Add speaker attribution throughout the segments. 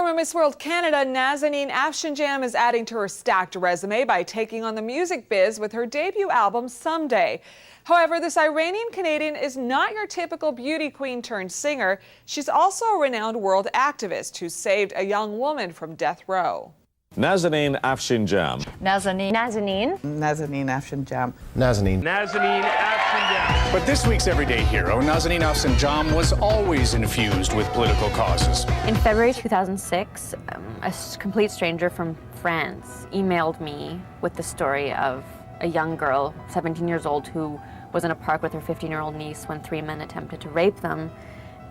Speaker 1: Former Miss World Canada Nazanin Afshin-Jam is adding to her stacked resume by taking on the music biz with her debut album, Someday. However, this Iranian-Canadian is not your typical beauty queen turned singer. She's also a renowned world activist who saved a young woman from death row.
Speaker 2: Nazanin Afshin-Jam.
Speaker 3: Nazanin.
Speaker 4: Nazanin.
Speaker 3: Nazanin Afshin-Jam.
Speaker 5: Nazanin.
Speaker 6: Nazanin Afshin-Jam.
Speaker 7: But this week's everyday hero, Nazanin Afshin-Jam, was always infused with political causes.
Speaker 4: In February 2006, a complete stranger from France emailed me with the story of a young girl, 17 years old, who was in a park with her 15-year-old niece when 3 men attempted to rape them,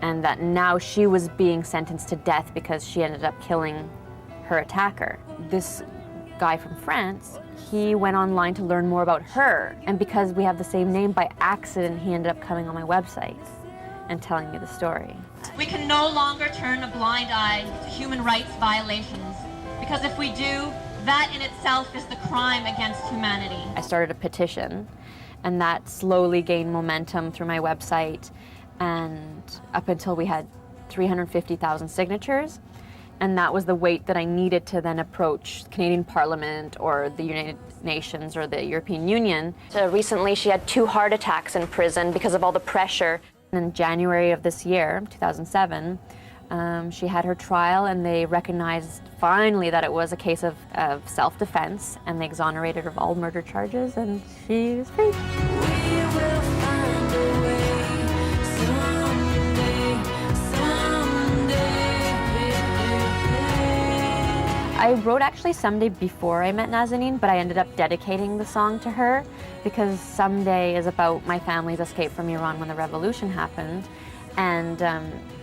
Speaker 4: and that now she was being sentenced to death because she ended up killing her attacker. This guy from France, he went online to learn more about her, and because we have the same name, by accident he ended up coming on my website and telling me the story.
Speaker 8: We can no longer turn a blind eye to human rights violations, because if we do, that in itself is the crime against humanity.
Speaker 4: I started a petition, and that slowly gained momentum through my website, and up until we had 350,000 signatures. And that was the weight that I needed to then approach Canadian Parliament or the United Nations or the European Union. So recently she had 2 heart attacks in prison because of all the pressure. In January of this year, 2007, she had her trial, and they recognized finally that it was a case of self-defense, and they exonerated her of all murder charges, and she is free. I wrote actually Someday before I met Nazanin, but I ended up dedicating the song to her because Someday is about my family's escape from Iran when the revolution happened, and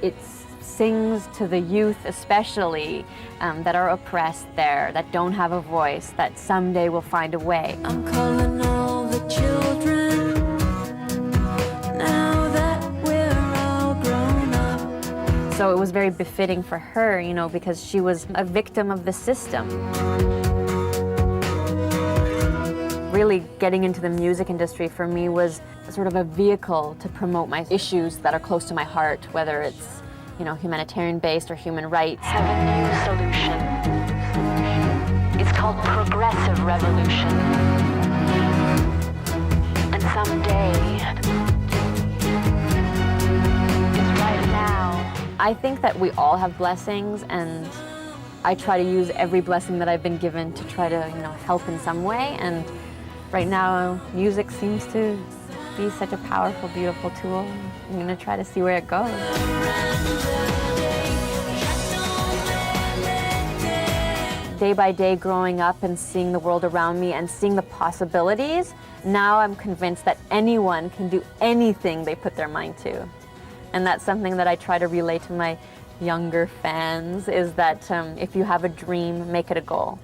Speaker 4: it sings to the youth especially that are oppressed there, that don't have a voice, that someday we'll find a way.
Speaker 9: I'm calling all the children now that we're all grown up.
Speaker 4: So it was very befitting for her, you know, because she was a victim of the system. Really getting into the music industry for me was sort of a vehicle to promote my issues that are close to my heart, whether it's, you know, humanitarian-based or human rights.
Speaker 10: Have a new solution. It's called progressive revolution. And someday is right now.
Speaker 4: I think that we all have blessings, and I try to use every blessing that I've been given to try to, you know, help in some way. And right now, music seems to be such a powerful, beautiful tool. I'm going to try to see where it goes. Day by day growing up and seeing the world around me and seeing the possibilities, now I'm convinced that anyone can do anything they put their mind to. And that's something that I try to relay to my younger fans, is that if you have a dream, make it a goal.